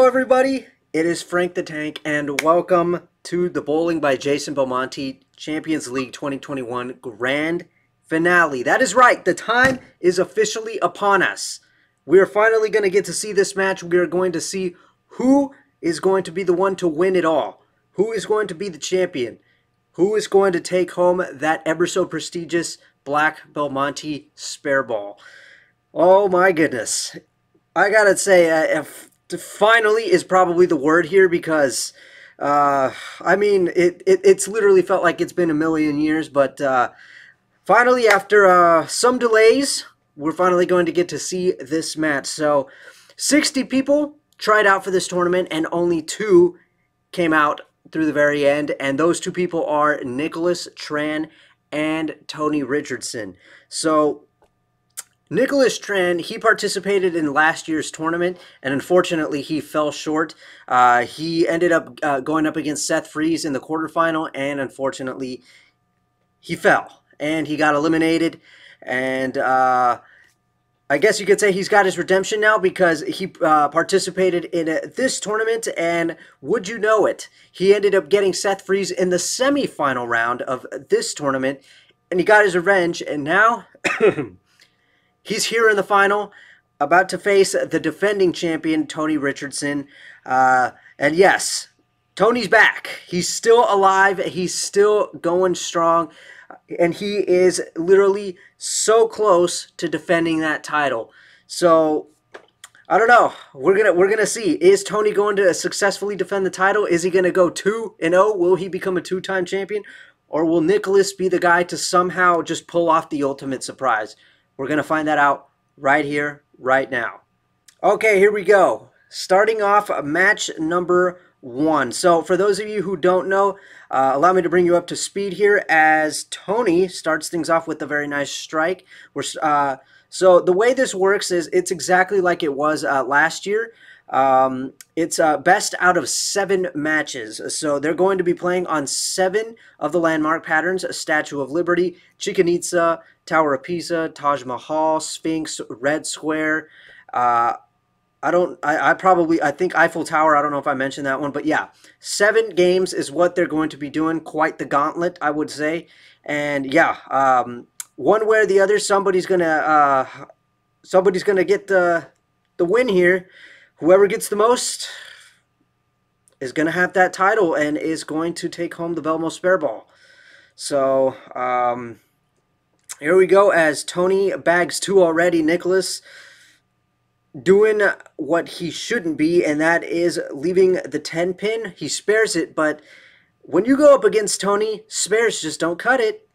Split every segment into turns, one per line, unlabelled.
Hello everybody, it is Frank the Tank and welcome to the Bowling by Jason Belmonte Champions League 2021 Grand Finale. That is right, the time is officially upon us. We are finally going to get to see this match. We are going to see who is going to be the one to win it all. Who is going to be the champion? Who is going to take home that ever so prestigious Black Belmonte spare ball? Oh my goodness. I gotta say, if finally is probably the word here because, I mean, it's literally felt like it's been a million years, but finally, after some delays, we're finally going to get to see this match. So, 60 people tried out for this tournament, and only 2 came out through the very end, and those 2 people are N.Tran and T.Richardson. So, N.Tran, he participated in last year's tournament, and unfortunately, he fell short. He ended up going up against Seth Freeze in the quarterfinal, and unfortunately, he fell, and he got eliminated. And I guess you could say he's got his redemption now because he participated in this tournament, and would you know it, he ended up getting Seth Freeze in the semifinal round of this tournament, and he got his revenge, and now... He's here in the final, about to face the defending champion, T.Richardson. And yes, Tony's back. He's still alive. He's still going strong. And he is literally so close to defending that title. So, I don't know. We're gonna see. Is Tony going to successfully defend the title? Is he going to go 2-0? Will he become a 2-time champion? Or will Nicholas be the guy to somehow just pull off the ultimate surprise? We're going to find that out right here, right now. Okay, here we go. Starting off match number 1. So for those of you who don't know, allow me to bring you up to speed here as Tony starts things off with a very nice strike. So the way this works is it's exactly like it was last year. It's best out of 7 matches. So they're going to be playing on 7 of the landmark patterns: Statue of Liberty, Chichen Itza, Tower of Pisa, Taj Mahal, Sphinx, Red Square. I think Eiffel Tower. I don't know if I mentioned that one, but yeah, 7 games is what they're going to be doing. Quite the gauntlet, I would say. And yeah, one way or the other, somebody's gonna get the win here. Whoever gets the most is going to have that title and is going to take home the Belmo spare ball. So, here we go as Tony bags 2 already. Nicholas doing what he shouldn't be, and that is leaving the 10 pin. He spares it, but when you go up against Tony, spares just don't cut it.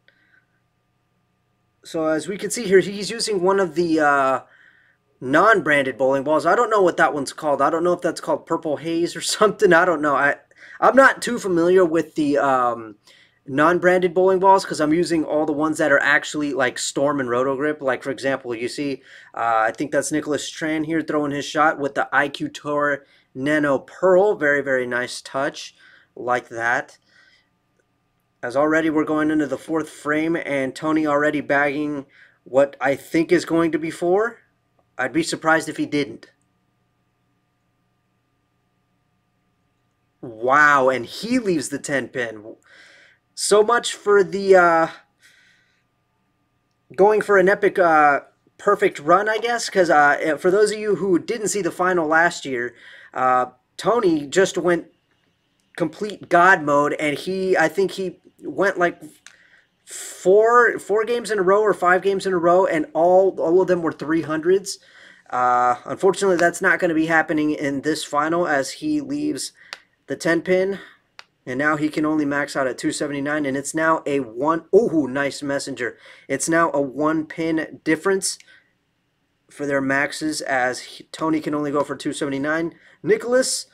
So as we can see here, he's using one of the... non-branded bowling balls. I don't know what that one's called. I don't know if that's called Purple Haze or something. I don't know. I'm not too familiar with the non-branded bowling balls because I'm using all the ones that are actually like Storm and Roto Grip. Like, for example, you see, I think that's N.Tran here throwing his shot with the IQ Tour Nano Pearl. Very, very nice touch like that. As already we're going into the 4th frame and Tony already bagging what I think is going to be 4. I'd be surprised if he didn't. Wow, and he leaves the 10 pin. So much for the going for an epic perfect run, I guess, because for those of you who didn't see the final last year, Tony just went complete God mode, and I think he went like four games in a row or 5 games in a row, and all of them were 300s. Unfortunately, that's not going to be happening in this final as he leaves the 10 pin, and now he can only max out at 279, and it's now a nice messenger. It's now a 1 pin difference for their maxes as Tony can only go for 279. Nicholas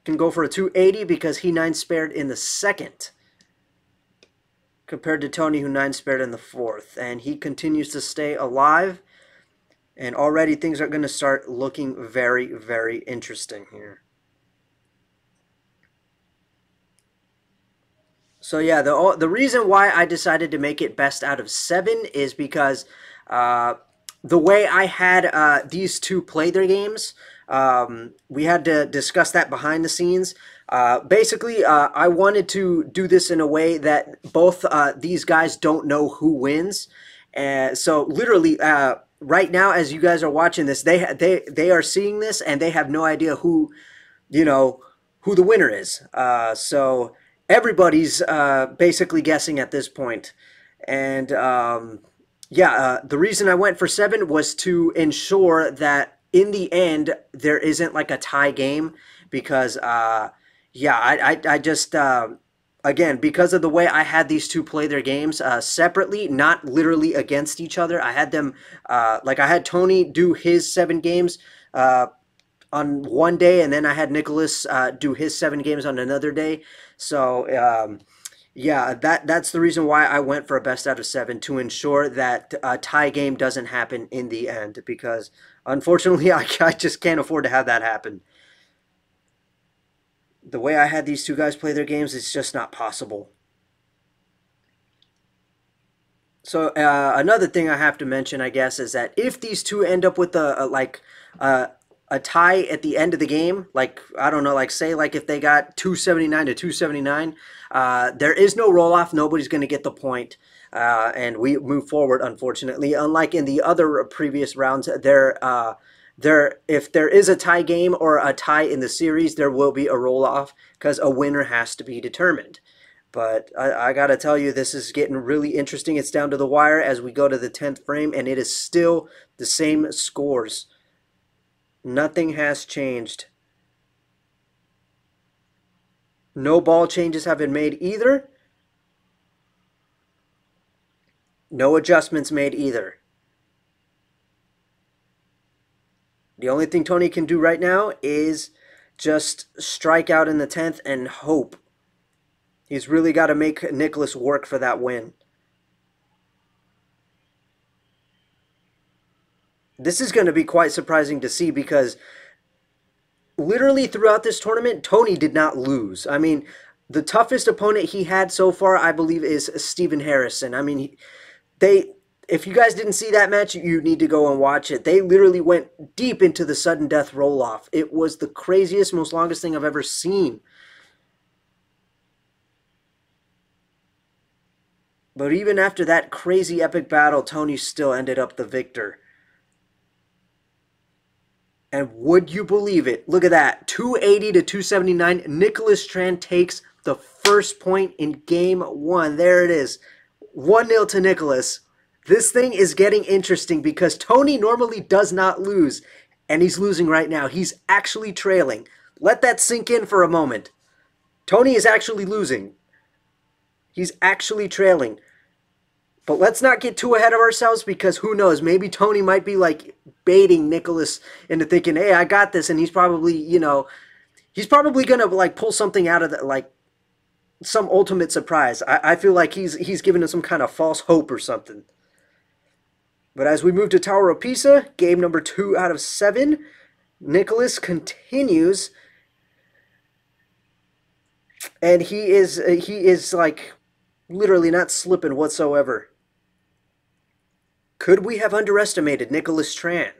can go for a 280 because he 9 spared in the 2nd. Compared to Tony, who 9 spared in the 4th. And he continues to stay alive. And already things are going to start looking very, very interesting here. So yeah, the reason why I decided to make it best out of 7 is because the way I had these two play their games, we had to discuss that behind the scenes. Basically, I wanted to do this in a way that both these guys don't know who wins. So literally, right now, as you guys are watching this, they are seeing this and they have no idea who, you know, who the winner is. So everybody's basically guessing at this point. And yeah, the reason I went for 7 was to ensure that in the end there isn't like a tie game because yeah, I just again, because of the way I had these two play their games separately, not literally against each other. I had them like I had Tony do his 7 games on one day, and then I had Nicholas do his 7 games on another day. So yeah, that's the reason why I went for a best out of 7 to ensure that a tie game doesn't happen in the end because unfortunately I just can't afford to have that happen. The way I had these two guys play their games, it's just not possible. So another thing I have to mention, I guess, is that if these two end up with a tie at the end of the game, like I don't know, like say like if they got 279 to 279, there is no roll off. Nobody's going to get the point, and we move forward. Unfortunately, unlike in the other previous rounds, if there is a tie game or a tie in the series, there will be a roll off because a winner has to be determined. But I got to tell you, this is getting really interesting. It's down to the wire as we go to the 10th frame, and it is still the same scores. Nothing has changed. No ball changes have been made either. No adjustments made either. The only thing Tony can do right now is just strike out in the 10th and hope. He's really got to make Nicholas work for that win. This is going to be quite surprising to see because literally throughout this tournament, Tony did not lose. I mean, the toughest opponent he had so far, I believe, is Stephen Harrison. I mean, if you guys didn't see that match, you need to go and watch it. They literally went deep into the sudden death roll-off. It was the craziest, most longest thing I've ever seen. But even after that crazy epic battle, Tony still ended up the victor. And would you believe it? Look at that. 280 to 279. Nicholas Tran takes the first point in game 1. There it is. 1-0 to Nicholas. This thing is getting interesting because Tony normally does not lose. And he's losing right now. He's actually trailing. Let that sink in for a moment. Tony is actually losing. He's actually trailing. But let's not get too ahead of ourselves because who knows? Maybe Tony might be like baiting Nicholas into thinking, hey, I got this. And he's probably, he's probably going to like pull something out of that, like some ultimate surprise. I feel like he's giving us some kind of false hope or something. But as we move to Tower of Pisa, game number 2 out of 7, Nicholas continues. And he is like literally not slipping whatsoever. Could we have underestimated Nicholas Tran?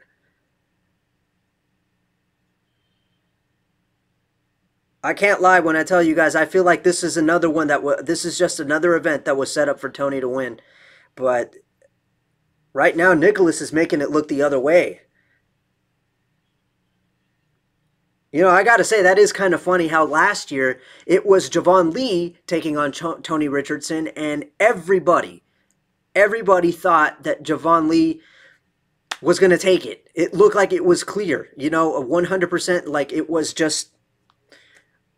I can't lie when I tell you guys, I feel like this is another one this is just another event that was set up for Tony to win. But right now, Nicholas is making it look the other way. I got to say, that is kind of funny how last year it was Javon Lee taking on Tony Richardson, and everybody thought that Javon Lee was going to take it. It looked like it was clear, 100%, like it was just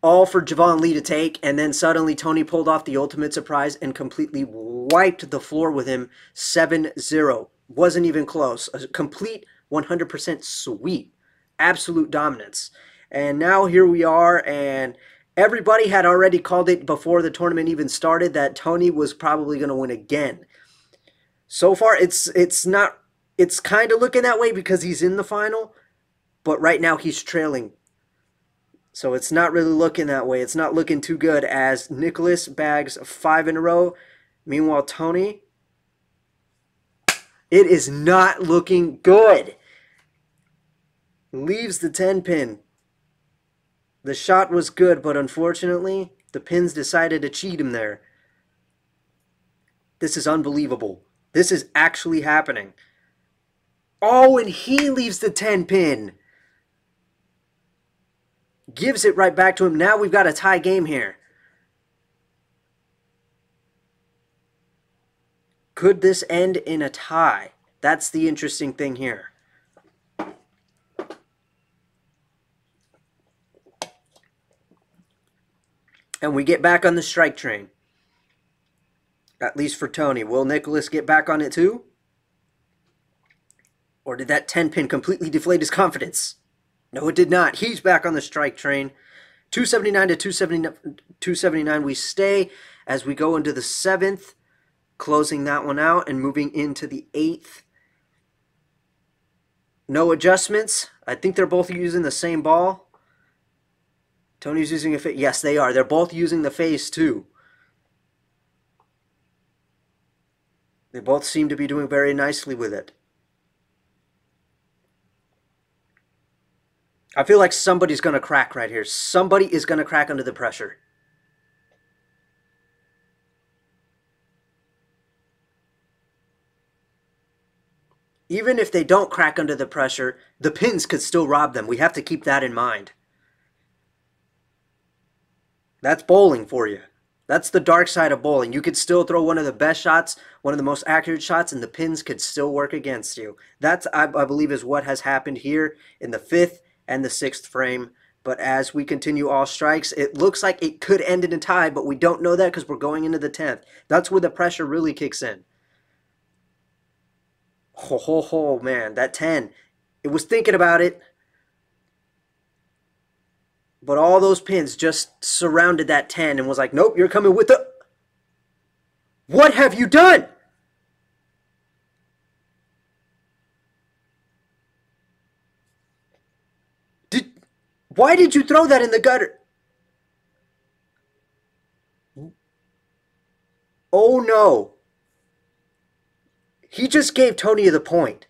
all for Javon Lee to take, and then suddenly Tony pulled off the ultimate surprise and completely wiped the floor with him 7-0. Wasn't even close. A complete 100% sweep. Absolute dominance. And now here we are, and everybody had already called it before the tournament even started that Tony was probably going to win again. So far, it's kind of looking that way because he's in the final, but right now he's trailing. So it's not really looking that way. It's not looking too good as Nicholas bags 5 in a row. Meanwhile, Tony, It is not looking good. Leaves the 10 pin. The shot was good, but unfortunately, the pins decided to cheat him there. This is unbelievable. This is actually happening. Oh, and he leaves the 10 pin. Gives it right back to him. Now we've got a tie game here. Could this end in a tie? That's the interesting thing here. And we get back on the strike train. At least for Tony. Will Nicholas get back on it too? Or did that 10 pin completely deflate his confidence? No, it did not. He's back on the strike train. 279 to 279 we stay as we go into the 7th. Closing that one out and moving into the 8th. No adjustments. I think they're both using the same ball. Tony's using a face. Yes, they are. They're both using the face too. They both seem to be doing very nicely with it. I feel like somebody's going to crack right here. Somebody is going to crack under the pressure. Even if they don't crack under the pressure, the pins could still rob them. We have to keep that in mind. That's bowling for you. That's the dark side of bowling. You could still throw one of the best shots, one of the most accurate shots, and the pins could still work against you. That's, I believe, is what has happened here in the 5th and the 6th frame. But as we continue all strikes, it looks like it could end in a tie, but we don't know that because we're going into the 10th. That's where the pressure really kicks in. Oh, man, that 10. It was thinking about it. But all those pins just surrounded that 10 and was like, nope, you're coming with the... What have you done? Why did you throw that in the gutter? Oh, no. He just gave Tony the point.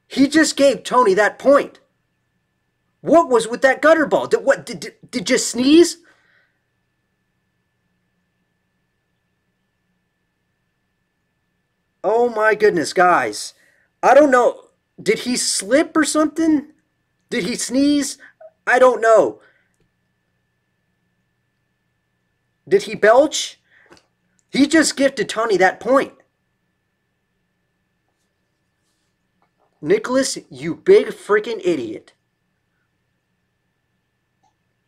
He just gave Tony that point. What was with that gutter ball? Did you sneeze? Oh my goodness, guys. I don't know. Did he slip or something? Did he sneeze? I don't know. Did he belch? He just gifted Tony that point. Nicholas, you big freaking idiot.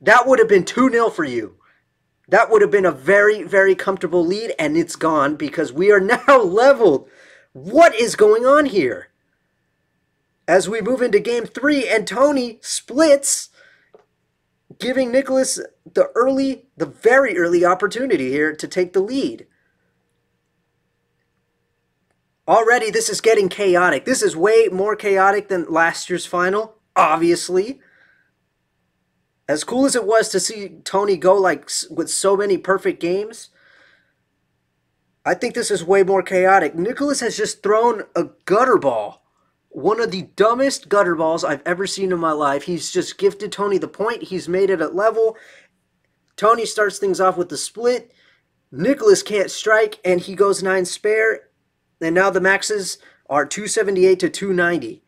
That would have been 2-0 for you. That would have been a very, very comfortable lead, and it's gone because we are now leveled. What is going on here? As we move into game 3, and Tony splits, giving Nicholas the very early opportunity here to take the lead. Already, this is getting chaotic. This is way more chaotic than last year's final, obviously. As cool as it was to see Tony go like with so many perfect games, I think this is way more chaotic. Nicholas has just thrown a gutter ball. One of the dumbest gutter balls I've ever seen in my life. He's just gifted Tony the point. He's made it at level. Tony starts things off with the split. Nicholas can't strike, and he goes 9 spare. And now the maxes are 278 to 290.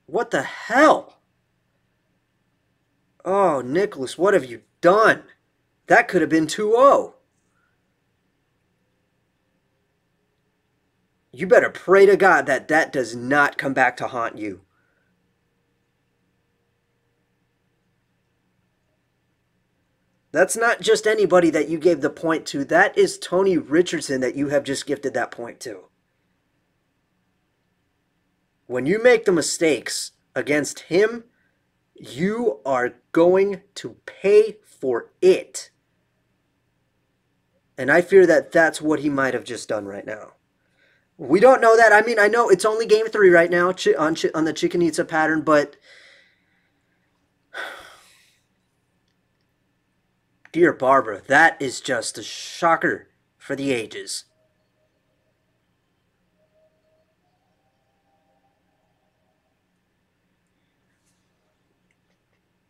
What the hell? Oh, Nicholas, what have you done? That could have been 2-0. You better pray to God that that does not come back to haunt you. That's not just anybody that you gave the point to. That is T.Richardson that you have just gifted that point to. When you make the mistakes against him, you are going to pay for it. And I fear that that's what he might have just done right now. We don't know that. I mean, I know it's only game 3 right now on the Chichen Itza pattern, but dear Barbara, that is just a shocker for the ages.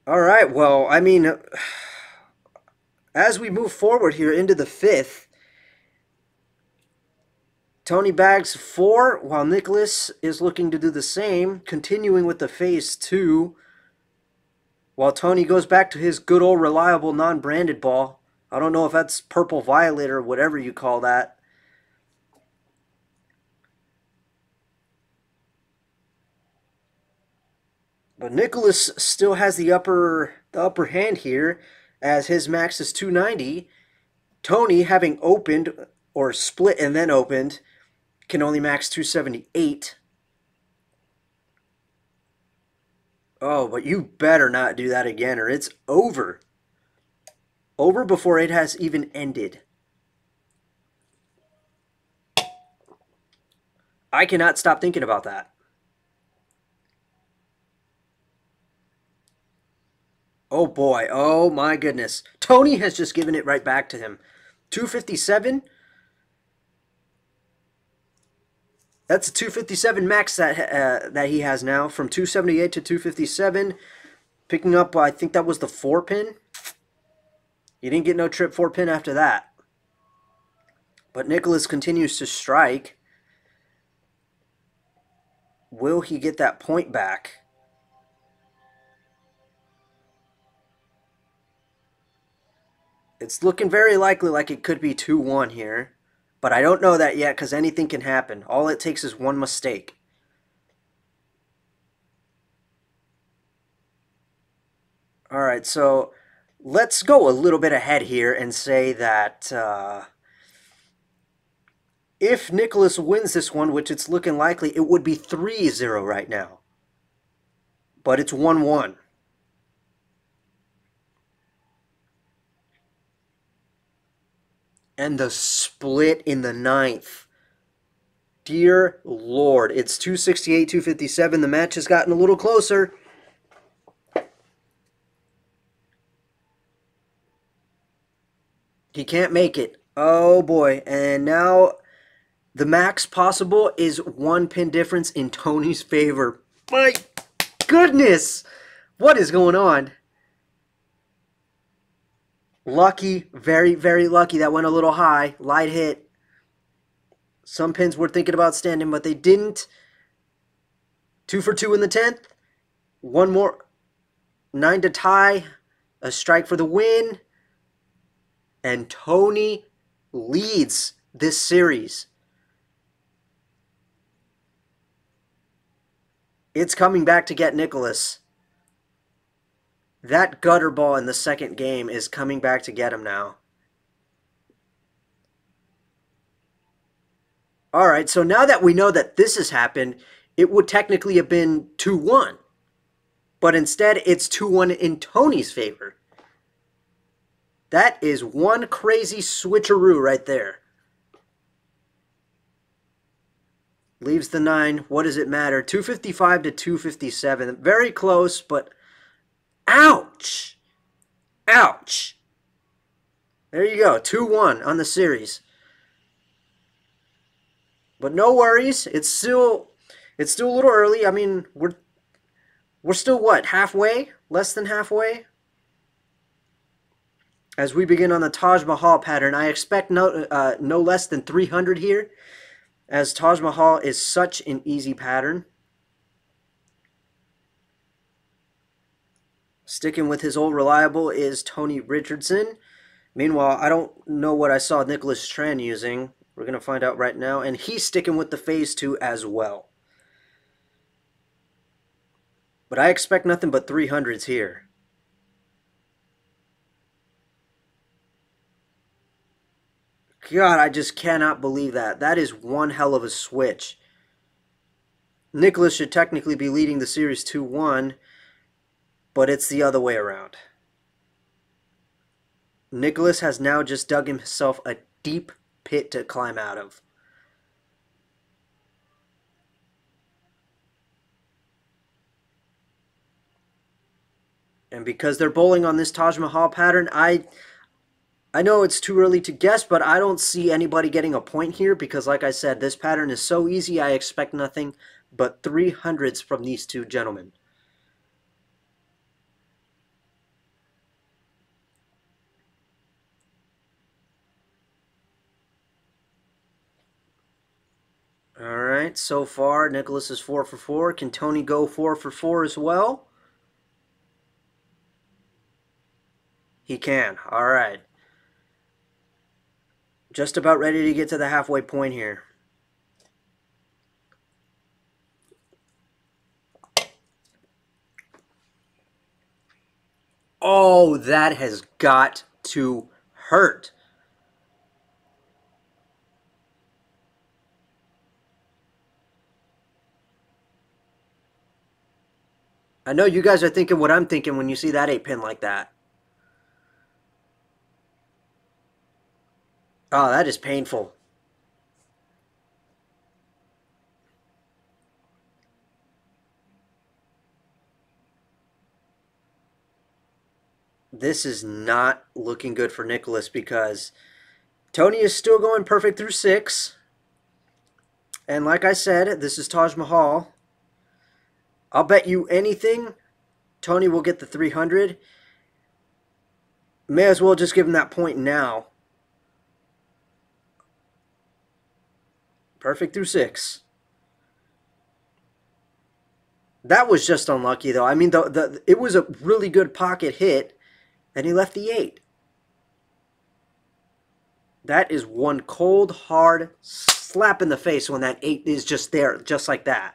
All right, well, I mean, as we move forward here into the 5th, Tony bags 4, while Nicholas is looking to do the same, continuing with the phase 2, while Tony goes back to his good old reliable non-branded ball. I don't know if that's Purple Violet or whatever you call that. But Nicholas still has the upper hand here, as his max is 290. Tony, having opened or split and then opened, can only max 278. Oh, but you better not do that again or it's over. Over before it has even ended. I cannot stop thinking about that. Oh boy, oh my goodness. Tony has just given it right back to him. 257. That's a 257 max that he has now, from 278 to 257. Picking up, I think that was the 4-pin. You didn't get no trip 4-pin after that. But Nicholas continues to strike. Will he get that point back? It's looking very likely like it could be 2-1 here. But I don't know that yet because anything can happen. All it takes is one mistake. All right, so let's go a little bit ahead here and say that if Nicholas wins this one, which it's looking likely, it would be 3-0 right now. But it's 1-1. And the split in the 9th. Dear Lord, it's 268, 257. The match has gotten a little closer. He can't make it. Oh boy. And now the max possible is 1 pin difference in Tony's favor. My goodness! What is going on? Lucky, very, very lucky. That went a little high. Light hit. Some pins were thinking about standing, but they didn't. 2 for 2 in the 10th. One more. 9 to tie. A strike for the win. And Tony leads this series. It's coming back to get Nicholas. That gutter ball in the second game is coming back to get him now. Alright, so now that we know that this has happened, it would technically have been 2-1. But instead, it's 2-1 in Tony's favor. That is one crazy switcheroo right there. Leaves the 9. What does it matter? 255 to 257. Very close, but ouch! Ouch! There you go. 2-1 on the series. But no worries. It's still a little early. I mean, we're still what? Halfway? Less than halfway? As we begin on the Taj Mahal pattern, I expect no less than 300 here, as Taj Mahal is such an easy pattern. Sticking with his old reliable is T.Richardson. Meanwhile, I don't know what I saw N.Tran using. We're going to find out right now. And he's sticking with the phase 2 as well. But I expect nothing but 300s here. God, I just cannot believe that. That is one hell of a switch. Nicholas should technically be leading the series 2-1, but it's the other way around. Nicholas has now just dug himself a deep pit to climb out of. And because they're bowling on this Taj Mahal pattern, I know it's too early to guess, but I don't see anybody getting a point here because, like I said, this pattern is so easy, I expect nothing but 300s from these two gentlemen. All right, so far, Nicholas is 4 for 4. Can Tony go 4 for 4 as well? He can. All right. Just about ready to get to the halfway point here. Oh, that has got to hurt. I know you guys are thinking what I'm thinking when you see that 8-pin like that. Oh, that is painful. This is not looking good for Nicholas because Tony is still going perfect through 6. And like I said, this is Taj Mahal. I'll bet you anything Tony will get the 300. May as well just give him that point now. Perfect through 6. That was just unlucky, though. I mean, it was a really good pocket hit, and he left the 8. That is one cold, hard slap in the face when that 8 is just there, just like that.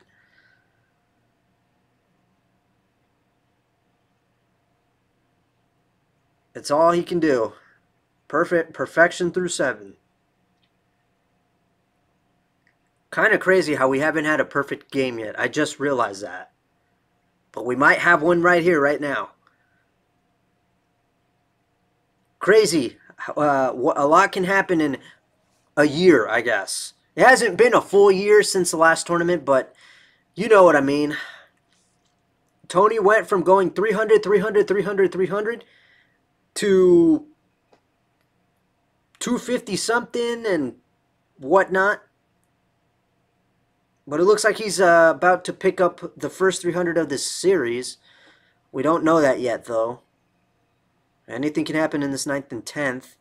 It's all he can do. Perfection through 7. Kind of crazy how we haven't had a perfect game yet. I just realized that. But we might have one right here, right now. Crazy. A lot can happen in a year, I guess. It hasn't been a full year since the last tournament, but you know what I mean. Tony went from going 300, 300, 300, 300 to 250 something and whatnot. But it looks like he's about to pick up the first 300 of this series. We don't know that yet, though. Anything can happen in this 9th and 10th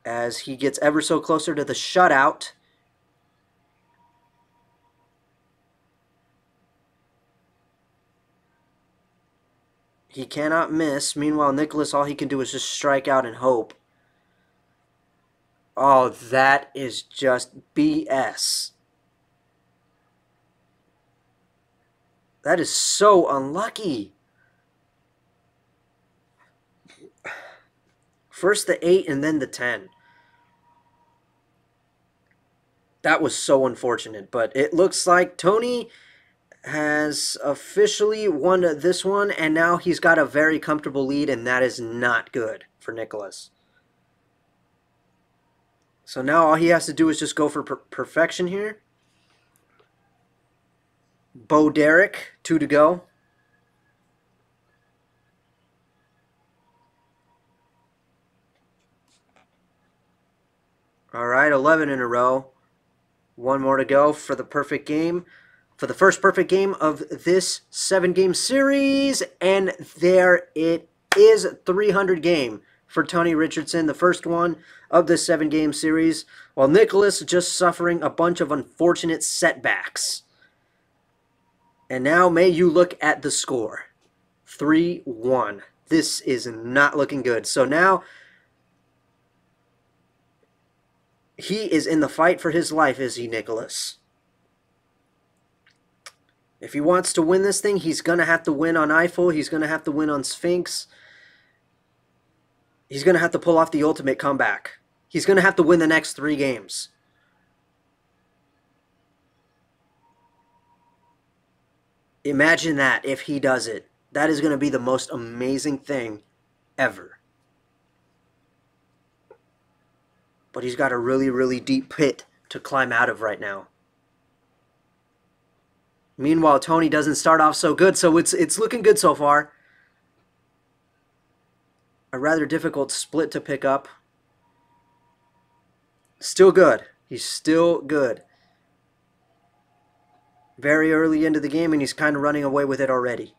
as he gets ever so closer to the shutout. He cannot miss. Meanwhile, Nicholas, all he can do is just strike out and hope. Oh, that is just BS. That is so unlucky. First the 8 and then the 10. That was so unfortunate, but it looks like Tony has officially won this one, and now he's got a very comfortable lead, and that is not good for Nicholas. So now all he has to do is just go for perfection here. Bo Derek, 2 to go. All right, 11 in a row. One more to go for the perfect game. For the first perfect game of this 7-game series. And there it is, 300 game for Tony Richardson. The first one of this 7-game series. While Nicholas just suffering a bunch of unfortunate setbacks. And now may you look at the score. 3-1. This is not looking good. So now he is in the fight for his life, is he, Nicholas? If he wants to win this thing, he's going to have to win on Eiffel. He's going to have to win on Sphinx. He's going to have to pull off the ultimate comeback. He's going to have to win the next 3 games. Imagine that if he does it. That is going to be the most amazing thing ever. But he's got a really, really deep pit to climb out of right now. Meanwhile, Tony doesn't start off so good, so it's looking good so far. a rather difficult split to pick up. Still good. He's still good. Very early into the game, and he's kind of running away with it already.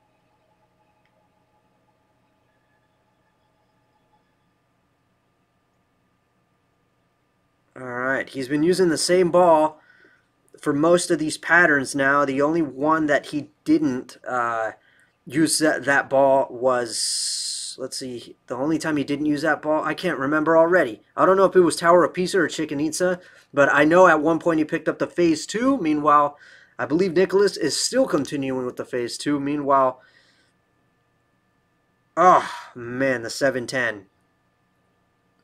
All right, he's been using the same ball for most of these patterns now. The only one that he didn't use that ball was, let's see, the only time he didn't use that ball, I can't remember already. I don't know if it was Tower of Pisa or Chichen Itza, but I know at one point he picked up the phase 2. Meanwhile, I believe Nicholas is still continuing with the phase 2. Meanwhile, oh man, the 7-10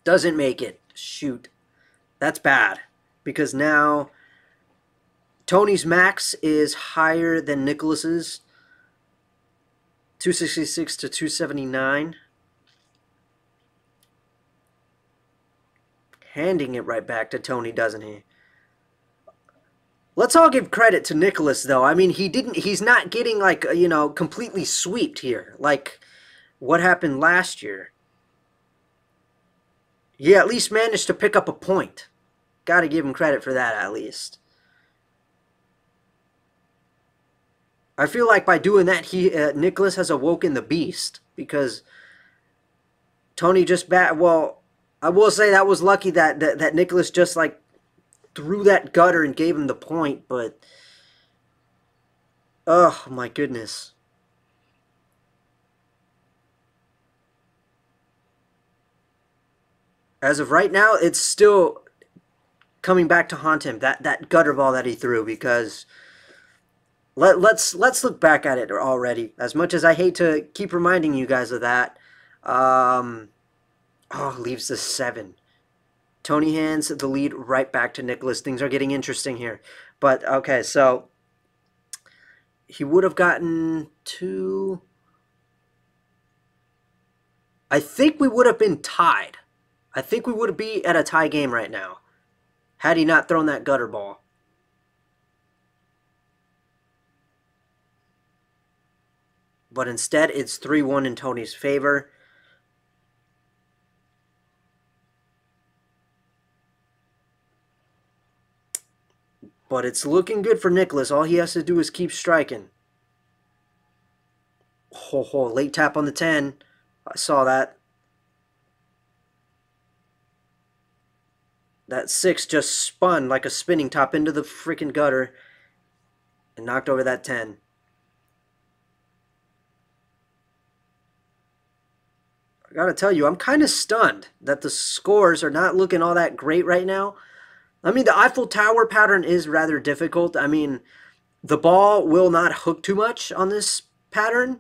doesn't make it. Shoot, that's bad, because now Tony's max is higher than Nicholas's, 266 to 279. Handing it right back to Tony, doesn't he? Let's all give credit to Nicholas, though. I mean, he's not getting, like, completely sweeped here, like what happened last year. He at least managed to pick up a point. Got to give him credit for that, at least. I feel like by doing that, Nicholas has awoken the beast, because Tony just well, I will say that was lucky that Nicholas just, like, threw that gutter and gave him the point, but oh my goodness. As of right now, it's still coming back to haunt him, that gutter ball that he threw, because let's look back at it already. As much as I hate to keep reminding you guys of that, leaves the 7. Tony hands the lead right back to Nicholas. Things are getting interesting here. But, okay, so he would have gotten 2. I think we would have been tied. I think we would be at a tie game right now, had he not thrown that gutter ball. But instead, it's 3-1 in Tony's favor. But it's looking good for Nicholas. All he has to do is keep striking. Late tap on the 10. I saw that. That 6 just spun like a spinning top into the freaking gutter and knocked over that 10. I gotta tell you, I'm kind of stunned that the scores are not looking all that great right now. I mean, the Eiffel Tower pattern is rather difficult. I mean, the ball will not hook too much on this pattern,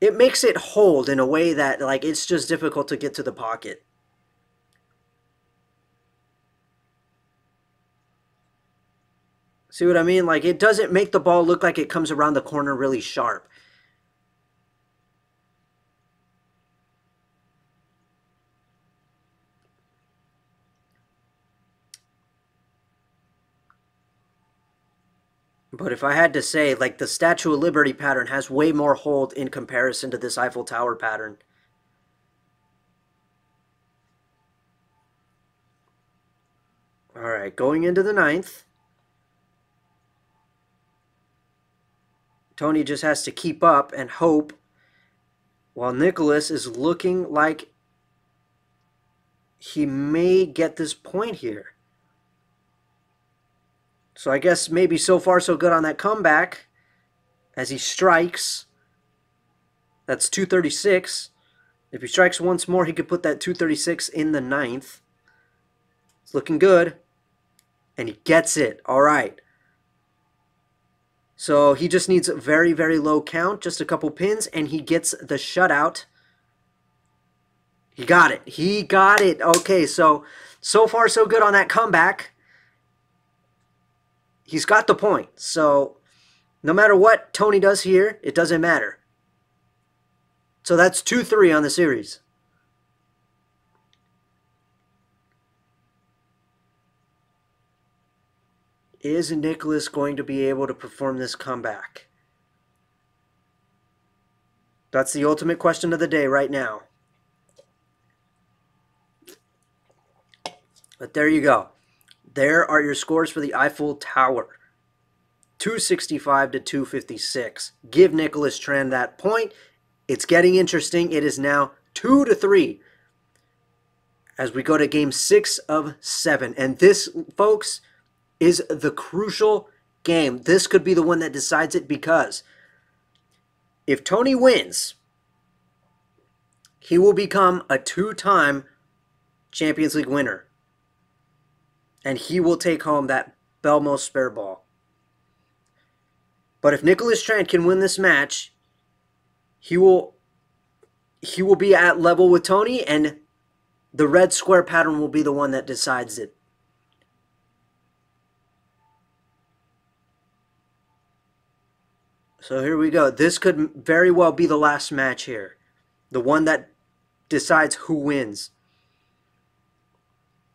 It makes it hold in a way that, like, it's just difficult to get to the pocket. See what I mean? Like, it doesn't make the ball look like it comes around the corner really sharp. But if I had to say, like, the Statue of Liberty pattern has way more hold in comparison to this Eiffel Tower pattern. All right, going into the 9th. Tony just has to keep up and hope, while Nicholas is looking like he may get this point here. So I guess maybe so far so good on that comeback as he strikes. That's 236. If he strikes once more, he could put that 236 in the 9th. It's looking good. And he gets it. All right. So he just needs a very, very low count, just a couple pins, and he gets the shutout. He got it. He got it. Okay, so far so good on that comeback. He's got the point. So no matter what Tony does here, it doesn't matter. So that's 2-3 on the series. Is Nicholas going to be able to perform this comeback? That's the ultimate question of the day right now. But there you go. There are your scores for the Eiffel Tower. 265 to 256. Give Nicholas Tran that point. It's getting interesting. It is now 2 to 3 as we go to game 6 of 7. And this, folks, is the crucial game. This could be the one that decides it, because if Tony wins, he will become a 2-time Champions League winner. And he will take home that Belmo spare ball. But if Nicholas Tran can win this match, he will be at level with Tony, and the red square pattern will be the one that decides it. So here we go. This could very well be the last match here. The one that decides who wins.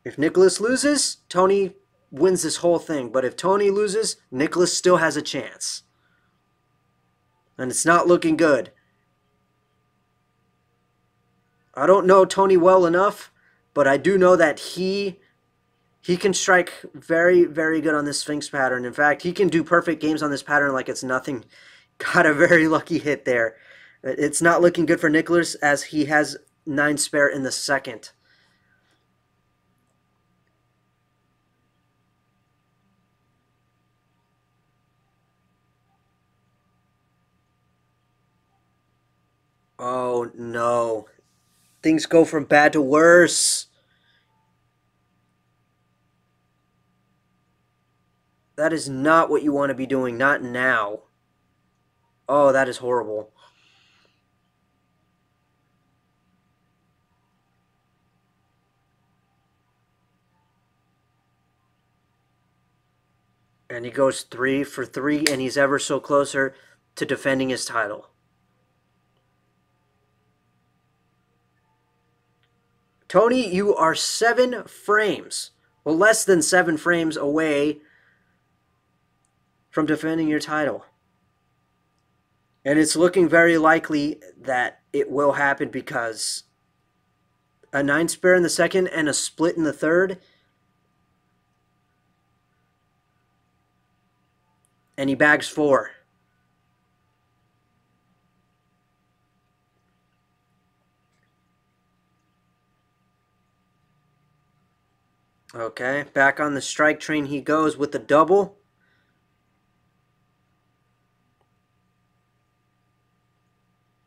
If Nicholas loses, Tony wins this whole thing. But if Tony loses, Nicholas still has a chance. And it's not looking good. I don't know Tony well enough, but I do know that he can strike very, very good on this Sphinx pattern. In fact, he can do perfect games on this pattern like it's nothing. Got a very lucky hit there. It's not looking good for Nicholas, as he has 9 spare in the second. Oh no. Things go from bad to worse. That is not what you want to be doing. Not now. Oh, that is horrible. And he goes 3 for 3, and he's ever so closer to defending his title. Tony, you are 7 frames, well, less than 7 frames away from defending your title. And it's looking very likely that it will happen, because a 9 spare in the second and a split in the third. And he bags 4. Okay, back on the strike train he goes with the double.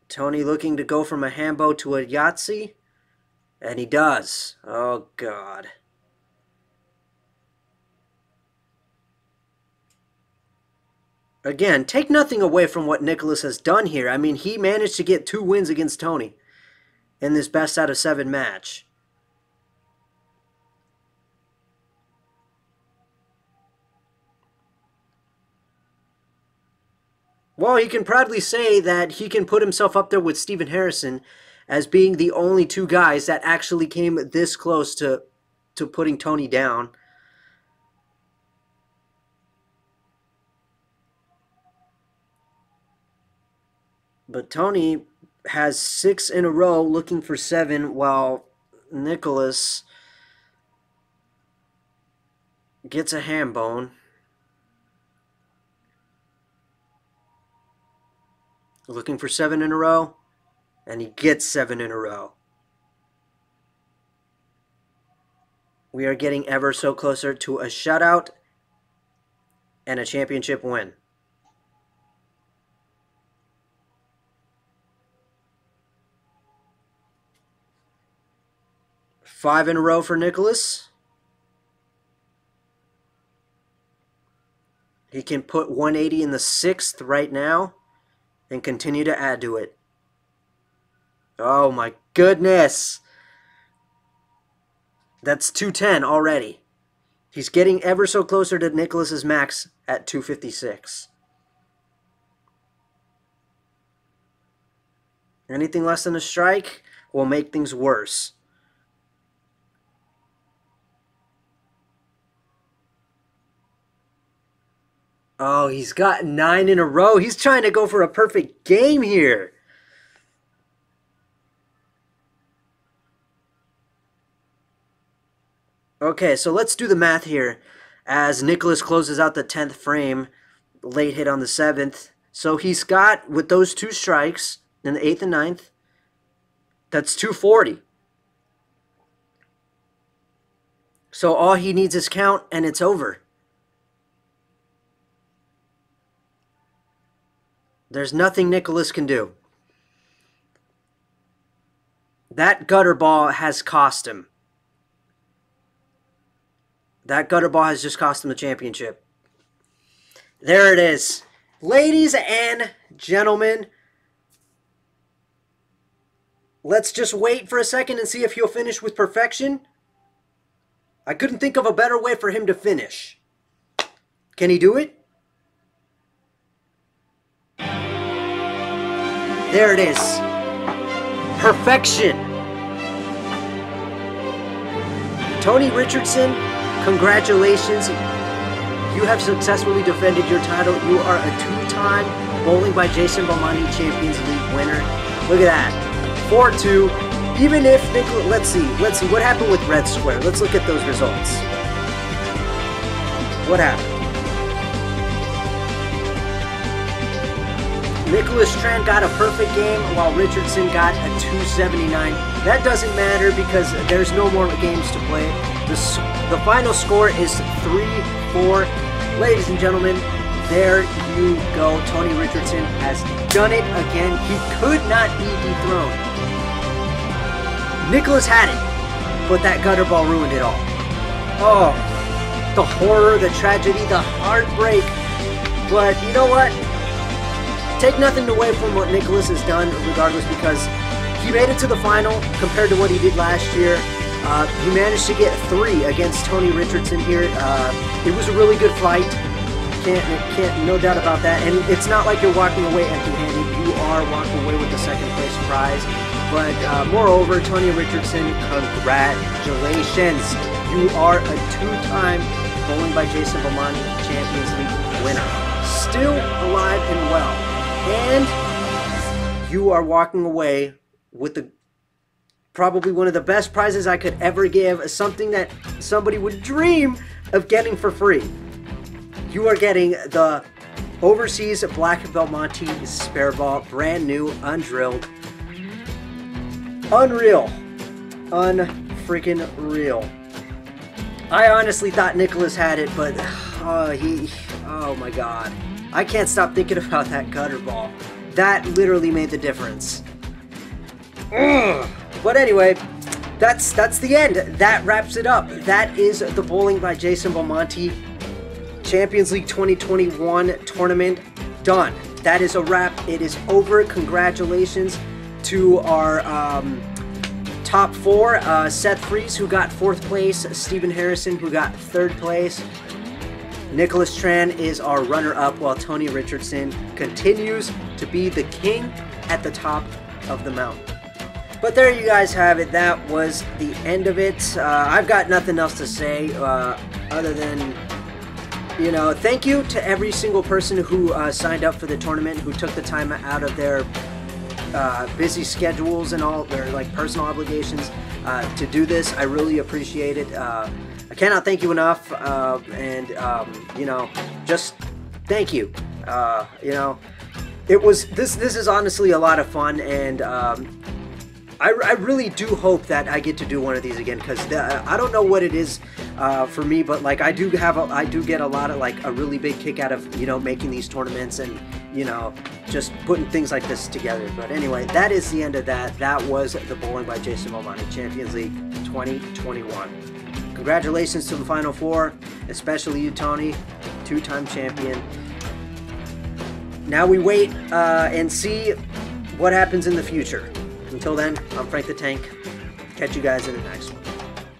Tony looking to go from a Hambo to a Yahtzee. And he does. Oh, God. Again, take nothing away from what Nicholas has done here. I mean, he managed to get 2 wins against Tony in this best out of 7 match. Well, he can proudly say that he can put himself up there with Stephen Harrison as being the only 2 guys that actually came this close to putting Tony down. But Tony has 6 in a row looking for 7, while Nicholas gets a ham bone. Looking for 7 in a row, and he gets 7 in a row. We are getting ever so closer to a shutout and a championship win. 5 in a row for Nicholas. He can put 180 in the 6th right now and continue to add to it. Oh my goodness. That's 210 already. He's getting ever so closer to Nicholas's max at 256. Anything less than a strike will make things worse. Oh, he's got 9 in a row. He's trying to go for a perfect game here. Okay, so let's do the math here. As Nicholas closes out the 10th frame, late hit on the 7th. So he's got, with those 2 strikes, in the 8th and 9th, that's 240. So all he needs is count, and it's over. There's nothing Nicholas can do. That gutter ball has cost him. That gutter ball has just cost him the championship. There it is. Ladies and gentlemen, let's just wait for a second and see if he'll finish with perfection. I couldn't think of a better way for him to finish. Can he do it? There it is. Perfection. Tony Richardson, congratulations. You have successfully defended your title. You are a 2-time Bowling by Jason Belmonte Champions League winner. Look at that. 4-2. Even if Nicholas, let's see what happened with Red Square. Let's look at those results. What happened? N.Tran got a perfect game while Richardson got a 279. That doesn't matter because there's no more games to play. The final score is 3-4. Ladies and gentlemen, there you go. Tony Richardson has done it again. He could not be dethroned. Nicholas had it, but that gutter ball ruined it all. Oh, the horror, the tragedy, the heartbreak. But you know what? Take nothing away from what Nicholas has done, regardless, because he made it to the final compared to what he did last year. He managed to get 3 against Tony Richardson here. It was a really good fight. Can't, no doubt about that. And it's not like you're walking away empty-handed. You are walking away with the 2nd place prize. But moreover, Tony Richardson, congratulations. You are a 2-time Bowling by Jason Belmonte Champions League winner. Still alive and well. And you are walking away with the probably one of the best prizes I could ever give, something that somebody would dream of getting for free. You are getting the Overseas Black Belmonte spare ball, brand new, undrilled. Unreal. Unfreaking real. I honestly thought Nicholas had it, but oh my god. I can't stop thinking about that gutter ball. That literally made the difference. Ugh. But anyway, that's the end. That wraps it up. That is the Bowling by Jason Belmonte Champions League 2021 tournament done. That is a wrap. It is over. Congratulations to our top 4. Seth Freese, who got 4th place. Stephen Harrison, who got 3rd place. N.Tran is our runner-up, while Tony Richardson continues to be the king at the top of the mountain. But there you guys have it. That was the end of it. I've got nothing else to say other than, you know, thank you to every single person who signed up for the tournament, who took the time out of their busy schedules and all their personal obligations to do this. I really appreciate it. I cannot thank you enough, and you know, just thank you. You know, it was this is honestly a lot of fun, and I really do hope that I get to do one of these again, because I don't know what it is for me, but I do get a lot of a really big kick out of, you know, making these tournaments and, you know, just putting things like this together. But anyway, that is the end of that. That was the Bowling by Jason Belmonte Champions League 2021. Congratulations to the Final 4, especially you, Tony, 2-time champion. Now we wait and see what happens in the future. Until then, I'm Frank the Tank. Catch you guys in the next one.